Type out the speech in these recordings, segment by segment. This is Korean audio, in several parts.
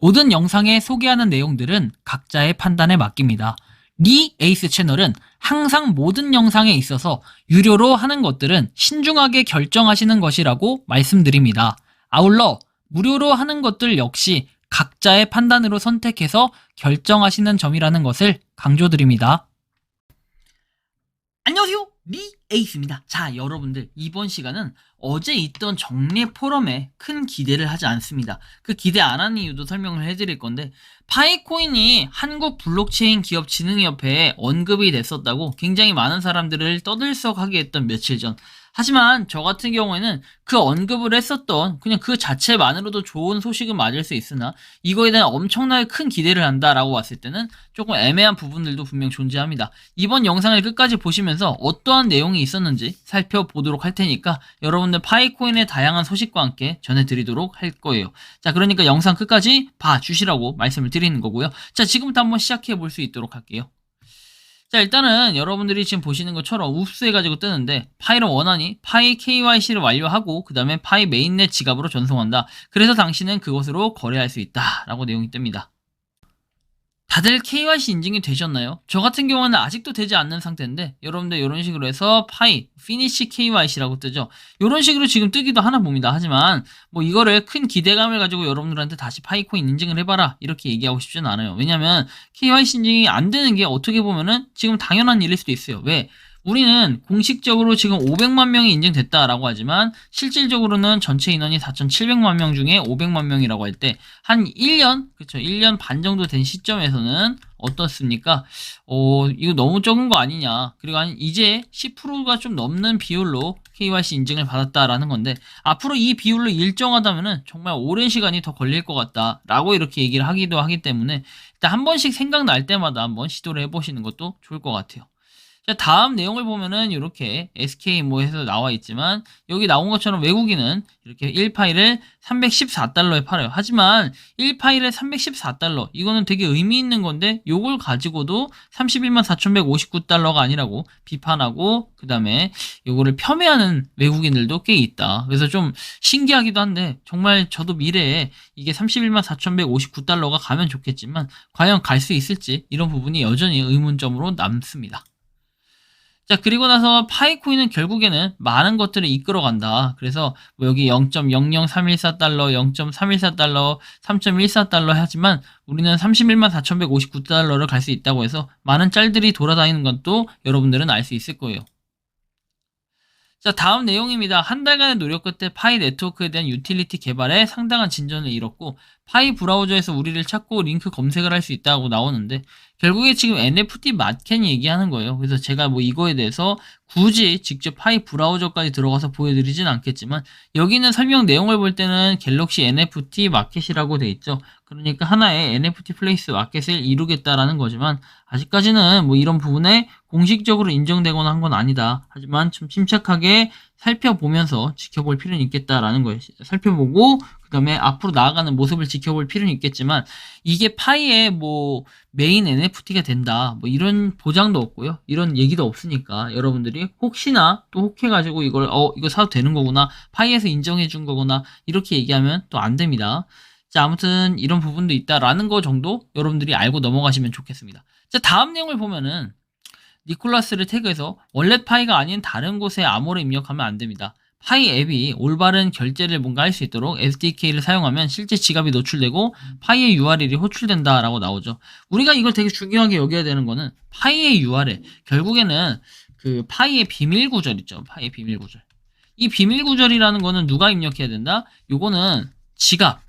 모든 영상에 소개하는 내용들은 각자의 판단에 맡깁니다. 리 에이스 채널은 항상 모든 영상에 있어서 유료로 하는 것들은 신중하게 결정하시는 것이라고 말씀드립니다. 아울러 무료로 하는 것들 역시 각자의 판단으로 선택해서 결정하시는 점이라는 것을 강조드립니다. 안녕하세요, 리 에이스입니다. 자, 여러분들, 이번 시간은 어제 있던 정례 포럼에 큰 기대를 하지 않습니다. 그 기대 안 하는 이유도 설명을 해드릴 건데, 파이코인이 한국 블록체인 기업 진흥협회에 언급이 됐었다고 굉장히 많은 사람들을 떠들썩하게 했던 며칠 전. 하지만 저 같은 경우에는 그 언급을 했었던 그냥 그 자체만으로도 좋은 소식은 맞을 수 있으나 이거에 대한 엄청나게 큰 기대를 한다라고 봤을 때는 조금 애매한 부분들도 분명 존재합니다. 이번 영상을 끝까지 보시면서 어떠한 내용이 있었는지 살펴보도록 할 테니까 여러분들 파이코인의 다양한 소식과 함께 전해드리도록 할 거예요. 자, 그러니까 영상 끝까지 봐주시라고 말씀을 드리는 거고요. 자, 지금부터 한번 시작해 볼 수 있도록 할게요. 자, 일단은 여러분들이 지금 보시는 것처럼 웁스해가지고 뜨는데, 파이를 원하니 파이 KYC를 완료하고 그 다음에 파이 메인넷 지갑으로 전송한다. 그래서 당신은 그것으로 거래할 수 있다 라고 내용이 뜹니다. 다들 KYC 인증이 되셨나요? 저 같은 경우는 아직도 되지 않는 상태인데, 여러분들 이런 식으로 해서 파이 피니시 KYC라고 뜨죠. 이런 식으로 지금 뜨기도 하나 봅니다. 하지만 뭐 이거를 큰 기대감을 가지고 여러분들한테 다시 파이코인 인증을 해봐라 이렇게 얘기하고 싶지는 않아요. 왜냐면 KYC 인증이 안 되는 게 어떻게 보면은 지금 당연한 일일 수도 있어요. 왜? 우리는 공식적으로 지금 500만 명이 인증됐다라고 하지만 실질적으로는 전체 인원이 4,700만 명 중에 500만 명이라고 할 때 한 1년, 그쵸, 1년 반 정도 된 시점에서는 어떻습니까? 이거 너무 적은 거 아니냐. 그리고 이제 10%가 좀 넘는 비율로 KYC 인증을 받았다라는 건데, 앞으로 이 비율로 일정하다면은 정말 오랜 시간이 더 걸릴 것 같다라고 이렇게 얘기를 하기도 하기 때문에 일단 한 번씩 생각날 때마다 한번 시도를 해보시는 것도 좋을 것 같아요. 자, 다음 내용을 보면은 이렇게 SK 뭐 해서 나와 있지만 여기 나온 것처럼 외국인은 이렇게 1파일을 314달러에 팔아요. 하지만 1파일에 314달러 이거는 되게 의미 있는 건데 요걸 가지고도 31만 4,159달러가 아니라고 비판하고 그 다음에 요거를 폄훼하는 외국인들도 꽤 있다. 그래서 좀 신기하기도 한데 정말 저도 미래에 이게 31만 4,159달러가 가면 좋겠지만 과연 갈 수 있을지 이런 부분이 여전히 의문점으로 남습니다. 자, 그리고 나서 파이코인은 결국에는 많은 것들을 이끌어간다. 그래서 뭐 여기 0.00314달러, 0.314달러, 3.14달러 하지만 우리는 31만 4,159달러를 갈 수 있다고 해서 많은 짤들이 돌아다니는 것도 여러분들은 알 수 있을 거예요. 자, 다음 내용입니다. 한 달간의 노력 끝에 파이 네트워크에 대한 유틸리티 개발에 상당한 진전을 이뤘고 파이 브라우저에서 우리를 찾고 링크 검색을 할 수 있다고 나오는데 결국에 지금 NFT 마켓 얘기하는 거예요. 그래서 제가 뭐 이거에 대해서 굳이 직접 파이 브라우저까지 들어가서 보여드리진 않겠지만 여기는 설명 내용을 볼 때는 갤럭시 NFT 마켓이라고 돼 있죠. 그러니까 하나의 NFT 플레이스 마켓을 이루겠다라는 거지만 아직까지는 뭐 이런 부분에 공식적으로 인정되거나 한 건 아니다. 하지만 좀 침착하게 살펴보면서 지켜볼 필요는 있겠다라는 거예요. 살펴보고 그 다음에 앞으로 나아가는 모습을 지켜볼 필요는 있겠지만 이게 파이의 뭐 메인 NFT가 된다 뭐 이런 보장도 없고요. 이런 얘기도 없으니까 여러분들이 혹시나 또 혹해가지고 이걸 이거 사도 되는 거구나, 파이에서 인정해 준 거구나 이렇게 얘기하면 또 안 됩니다. 자, 아무튼 이런 부분도 있다라는 거 정도 여러분들이 알고 넘어가시면 좋겠습니다. 자, 다음 내용을 보면은 니콜라스를 태그해서 월렛 파이가 아닌 다른 곳에 암호를 입력하면 안 됩니다. 파이 앱이 올바른 결제를 뭔가 할 수 있도록 SDK를 사용하면 실제 지갑이 노출되고 파이의 URL이 호출된다라고 나오죠. 우리가 이걸 되게 중요하게 여겨야 되는 거는 파이의 URL, 결국에는 그 파이의 비밀 구절 있죠. 파이의 비밀 구절. 이 비밀 구절이라는 거는 누가 입력해야 된다? 요거는 지갑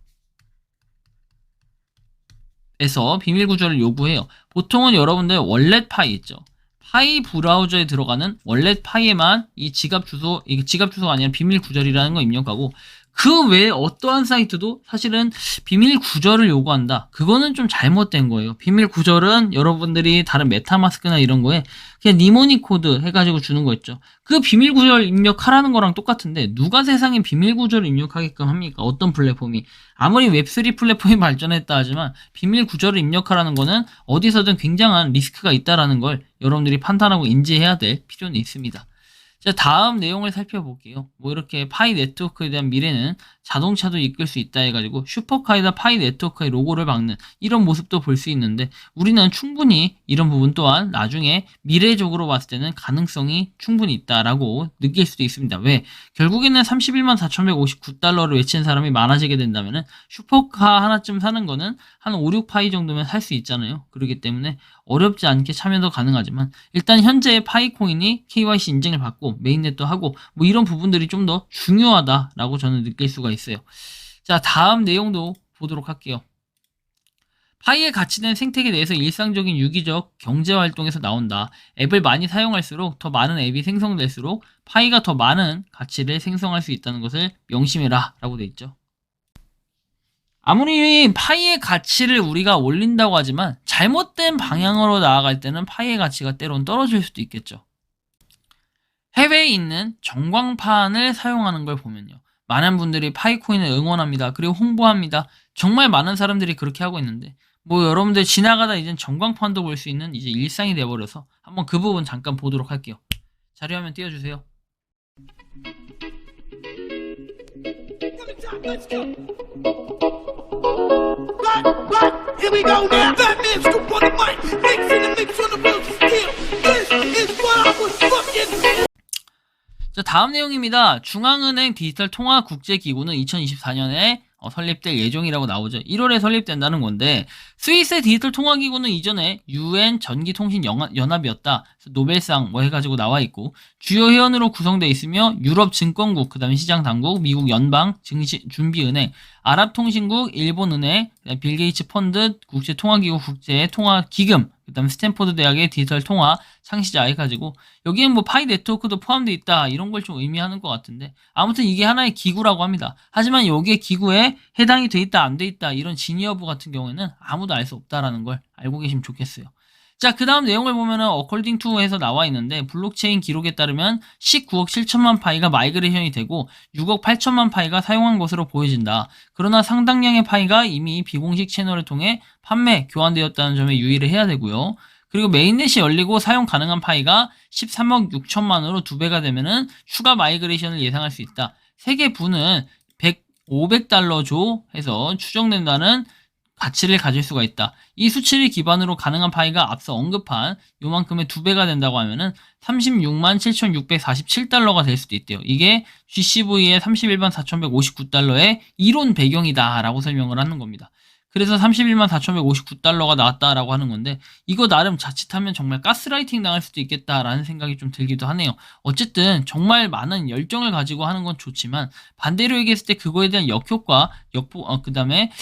에서 비밀 구절을 요구해요. 보통은 여러분들 월렛 파이 있죠. 파이 브라우저에 들어가는 월렛 파이에만 이 지갑 주소, 이게 지갑 주소가 아니라 비밀 구절이라는 거 입력하고 그 외에 어떠한 사이트도 사실은 비밀 구절을 요구한다. 그거는 좀 잘못된 거예요. 비밀 구절은 여러분들이 다른 메타마스크나 이런 거에 그냥 니모니 코드 해가지고 주는 거 있죠. 그 비밀 구절 입력하라는 거랑 똑같은데 누가 세상에 비밀 구절을 입력하게끔 합니까? 어떤 플랫폼이? 아무리 웹3 플랫폼이 발전했다 하지만 비밀 구절을 입력하라는 거는 어디서든 굉장한 리스크가 있다라는 걸 여러분들이 판단하고 인지해야 될 필요는 있습니다. 자, 다음 내용을 살펴볼게요. 뭐 이렇게 파이 네트워크에 대한 미래는 자동차도 이끌 수 있다 해가지고 슈퍼카에다 파이 네트워크의 로고를 박는 이런 모습도 볼 수 있는데, 우리는 충분히 이런 부분 또한 나중에 미래적으로 봤을 때는 가능성이 충분히 있다라고 느낄 수도 있습니다. 왜? 결국에는 31만 4,159달러를 외치는 사람이 많아지게 된다면은 슈퍼카 하나쯤 사는 거는 한 5, 6파이 정도면 살 수 있잖아요. 그렇기 때문에 어렵지 않게 참여도 가능하지만, 일단 현재 파이코인이 KYC 인증을 받고 메인넷도 하고 뭐 이런 부분들이 좀 더 중요하다라고 저는 느낄 수가 있어요. 자, 다음 내용도 보도록 할게요. 파이의 가치는 생태계 내에서 일상적인 유기적 경제활동에서 나온다. 앱을 많이 사용할수록 더 많은 앱이 생성될수록 파이가 더 많은 가치를 생성할 수 있다는 것을 명심해라 라고 되어 있죠. 아무리 파이의 가치를 우리가 올린다고 하지만 잘못된 방향으로 나아갈 때는 파이의 가치가 때론 떨어질 수도 있겠죠. 해외에 있는 전광판을 사용하는 걸 보면요, 많은 분들이 파이코인을 응원합니다. 그리고 홍보합니다. 정말 많은 사람들이 그렇게 하고 있는데, 뭐 여러분들 지나가다 이젠 전광판도 볼 수 있는 이제 일상이 돼버려서 한번 그 부분 잠깐 보도록 할게요. 자료화면 띄워주세요. Let's go. Here we go now. Batman scoop on the mic. Mix in the mix on the wheels of steel. This is what I was fucking. 자, 다음 내용입니다. 중앙은행 디지털 통화 국제기구는 2024년에 설립될 예정이라고 나오죠. 1월에 설립된다는 건데, 스위스의 디지털 통화기구는 이전에 UN 전기통신연합이었다. 노벨상 뭐 해가지고 나와 있고, 주요 회원으로 구성되어 있으며 유럽 증권국, 그 다음에 시장당국, 미국 연방 준비은행, 아랍통신국, 일본은행, 빌 게이츠 펀드, 국제통화기구, 국제통화기금, 그 다음에 스탠포드 대학의 디지털 통화 창시자 해가지고, 여기엔 뭐 파이 네트워크도 포함되어 있다 이런 걸 좀 의미하는 것 같은데, 아무튼 이게 하나의 기구라고 합니다. 하지만 여기에 기구에 해당이 돼 있다 안 돼 있다 이런 진위 여부 같은 경우에는 아무도 알 수 없다라는 걸 알고 계시면 좋겠어요. 자, 그 다음 내용을 보면은 according to 해서 나와 있는데, 블록체인 기록에 따르면 19억 7천만 파이가 마이그레이션이 되고 6억 8천만 파이가 사용한 것으로 보여진다. 그러나 상당량의 파이가 이미 비공식 채널을 통해 판매, 교환되었다는 점에 유의를 해야 되고요. 그리고 메인넷이 열리고 사용 가능한 파이가 13억 6천만으로 2배가 되면은 추가 마이그레이션을 예상할 수 있다. 세계 부는 500달러조 해서 추정된다는 가치를 가질 수가 있다. 이 수치를 기반으로 가능한 파이가 앞서 언급한 요만큼의 2배가 된다고 하면은 36만 7,647달러가 될 수도 있대요. 이게 GCV의 31만 4,159달러의 이론 배경이다 라고 설명을 하는 겁니다. 그래서 31만 4,159달러가 나왔다라고 하는 건데, 이거 나름 자칫하면 정말 가스라이팅 당할 수도 있겠다라는 생각이 좀 들기도 하네요. 어쨌든 정말 많은 열정을 가지고 하는 건 좋지만, 반대로 얘기했을 때 그거에 대한 역효과, 그 다음에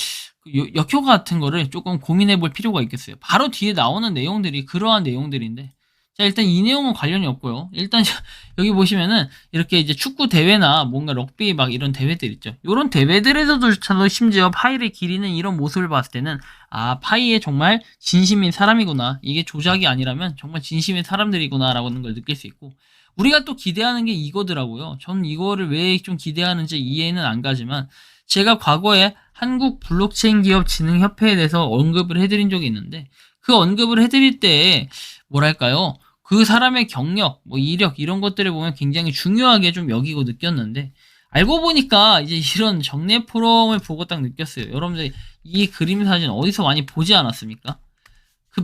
역효과 같은 거를 조금 고민해 볼 필요가 있겠어요. 바로 뒤에 나오는 내용들이 그러한 내용들인데, 자, 일단 이 내용은 관련이 없고요. 일단 여기 보시면은 이렇게 이제 축구 대회나 뭔가 럭비 막 이런 대회들 있죠. 이런 대회들에서도 심지어 파이를 기리는 이런 모습을 봤을 때는, 아, 파이에 정말 진심인 사람이구나. 이게 조작이 아니라면 정말 진심인 사람들이구나 라고 하는 걸 느낄 수 있고, 우리가 또 기대하는 게 이거더라고요. 저는 이거를 왜 좀 기대하는지 이해는 안 가지만, 제가 과거에 한국 블록체인 기업 진흥협회에 대해서 언급을 해드린 적이 있는데, 그 언급을 해드릴 때 뭐랄까요, 그 사람의 경력, 뭐 이력 이런 것들을 보면 굉장히 중요하게 좀 여기고 느꼈는데, 알고 보니까 이제 이런 정례 포럼을 보고 딱 느꼈어요. 여러분들 이 그림 사진 어디서 많이 보지 않았습니까?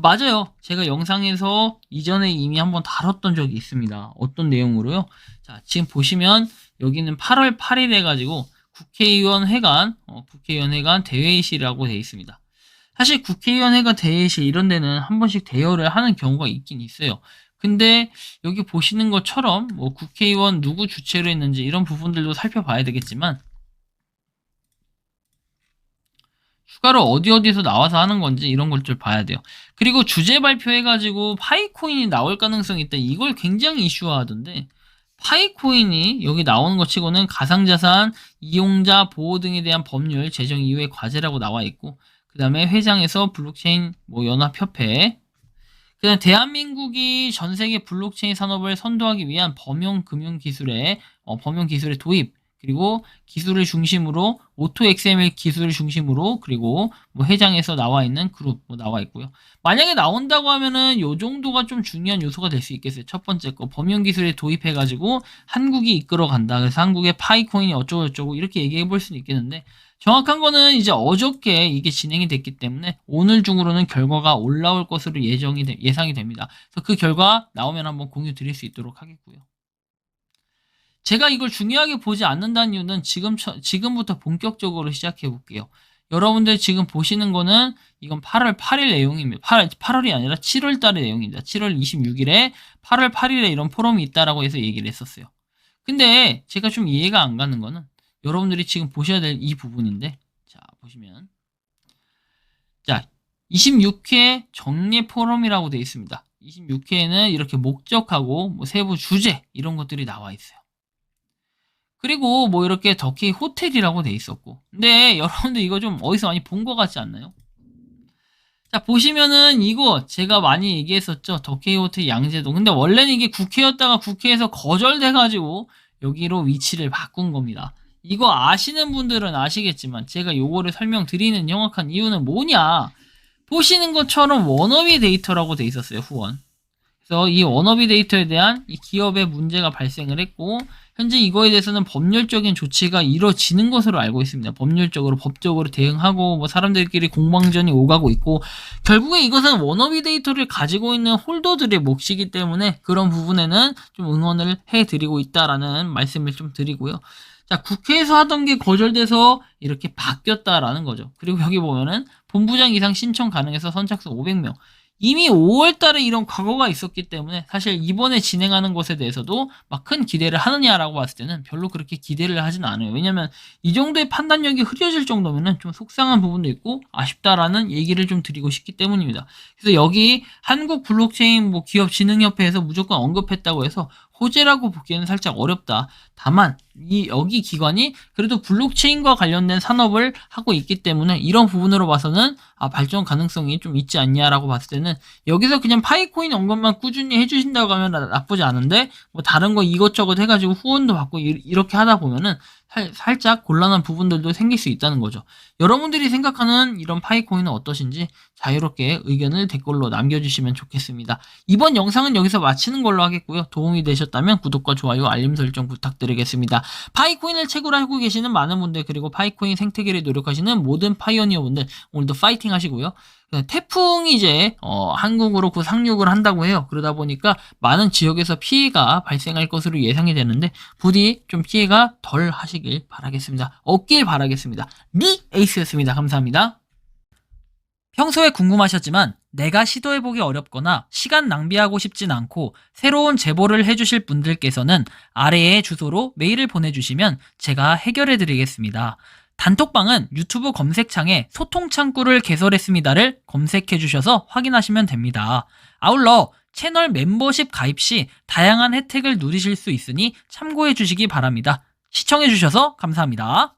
맞아요. 제가 영상에서 이전에 이미 한번 다뤘던 적이 있습니다. 어떤 내용으로요? 자, 지금 보시면 여기는 8월 8일 해가지고 국회의원 회관 대회의실이라고 되어 있습니다. 사실 국회의원 회관 대회의실 이런 데는 한 번씩 대여를 하는 경우가 있긴 있어요. 근데 여기 보시는 것처럼 뭐 국회의원 누구 주최로 했는지 이런 부분들도 살펴봐야 되겠지만, 추가로 어디서 나와서 하는 건지 이런 걸 좀 봐야 돼요. 그리고 주제 발표해가지고 파이코인이 나올 가능성이 있다. 이걸 굉장히 이슈화하던데, 파이코인이 여기 나오는 것 치고는 가상자산, 이용자 보호 등에 대한 법률 제정 이후의 과제라고 나와 있고, 그 다음에 회장에서 블록체인 연합협회, 그 다음에 대한민국이 전 세계 블록체인 산업을 선도하기 위한 범용 금융 기술의 도입, 그리고 기술을 중심으로 오토 XML 기술을 중심으로 그리고 뭐 해장에서 나와 있는 그룹 뭐 나와 있고요. 만약에 나온다고 하면은 요 정도가 좀 중요한 요소가 될 수 있겠어요. 첫 번째 거 범용 기술에 도입해 가지고 한국이 이끌어 간다. 그래서 한국의 파이코인이 어쩌고 저쩌고 이렇게 얘기해 볼 수는 있겠는데 정확한 거는 이제 어저께 이게 진행이 됐기 때문에 오늘 중으로는 결과가 올라올 것으로 예상이 됩니다. 그래서 그 결과 나오면 한번 공유 드릴 수 있도록 하겠고요. 제가 이걸 중요하게 보지 않는다는 이유는 지금부터 본격적으로 시작해 볼게요. 여러분들 지금 보시는 거는 이건 8월 8일 내용입니다. 8월이 아니라 7월 달의 내용입니다. 7월 26일에 8월 8일에 이런 포럼이 있다라고 해서 얘기를 했었어요. 근데 제가 좀 이해가 안 가는 거는 여러분들이 지금 보셔야 될 이 부분인데, 자, 보시면. 자, 26회 정례 포럼이라고 되어 있습니다. 26회에는 이렇게 목적하고 뭐 세부 주제 이런 것들이 나와 있어요. 그리고 뭐 이렇게 더케이 호텔이라고 돼 있었고. 근데 여러분들 이거 좀 어디서 많이 본 것 같지 않나요? 자, 보시면은 이거 제가 많이 얘기했었죠. 더케이 호텔 양재동. 근데 원래는 이게 국회였다가 국회에서 거절돼가지고 여기로 위치를 바꾼 겁니다. 이거 아시는 분들은 아시겠지만 제가 요거를 설명드리는 정확한 이유는 뭐냐. 보시는 것처럼 워너비 데이터라고 돼 있었어요. 후원. 그래서 이 워너비 데이터에 대한 이 기업의 문제가 발생을 했고 현재 이거에 대해서는 법률적인 조치가 이루어지는 것으로 알고 있습니다. 법률적으로 법적으로 대응하고 뭐 사람들끼리 공방전이 오가고 있고 결국에 이것은 워너비 데이터를 가지고 있는 홀더들의 몫이기 때문에 그런 부분에는 좀 응원을 해드리고 있다라는 말씀을 좀 드리고요. 자, 국회에서 하던 게 거절돼서 이렇게 바뀌었다라는 거죠. 그리고 여기 보면은 본부장 이상 신청 가능해서 선착순 500명. 이미 5월 달에 이런 과거가 있었기 때문에 사실 이번에 진행하는 것에 대해서도 막 큰 기대를 하느냐라고 봤을 때는 별로 그렇게 기대를 하진 않아요. 왜냐면 이 정도의 판단력이 흐려질 정도면은 좀 속상한 부분도 있고 아쉽다라는 얘기를 좀 드리고 싶기 때문입니다. 그래서 여기 한국 블록체인 뭐 기업진흥협회에서 무조건 언급했다고 해서 호재라고 보기에는 살짝 어렵다. 다만 여기 기관이 그래도 블록체인과 관련된 산업을 하고 있기 때문에 이런 부분으로 봐서는 발전 가능성이 좀 있지 않냐라고 봤을 때는 여기서 그냥 파이코인 언급만 꾸준히 해주신다고 하면 나쁘지 않은데 뭐 다른 거 이것저것 해가지고 후원도 받고 이렇게 하다 보면은 살짝 곤란한 부분들도 생길 수 있다는 거죠. 여러분들이 생각하는 이런 파이코인은 어떠신지 자유롭게 의견을 댓글로 남겨주시면 좋겠습니다. 이번 영상은 여기서 마치는 걸로 하겠고요. 도움이 되셨다면 구독과 좋아요, 알림 설정 부탁드리겠습니다. 파이코인을 책으로 알고 계시는 많은 분들 그리고 파이코인 생태계를 노력하시는 모든 파이오니어 분들 오늘도 파이팅 하시고요. 태풍이 이제 한국으로 상륙을 한다고 해요. 그러다 보니까 많은 지역에서 피해가 발생할 것으로 예상이 되는데 부디 좀 피해가 덜 하시길 바라겠습니다. 없길 바라겠습니다. 리 에이스였습니다. 감사합니다. 평소에 궁금하셨지만 내가 시도해보기 어렵거나 시간 낭비하고 싶진 않고 새로운 제보를 해주실 분들께서는 아래의 주소로 메일을 보내주시면 제가 해결해드리겠습니다. 단톡방은 유튜브 검색창에 소통창구를 개설했습니다를 검색해주셔서 확인하시면 됩니다. 아울러 채널 멤버십 가입 시 다양한 혜택을 누리실 수 있으니 참고해주시기 바랍니다. 시청해주셔서 감사합니다.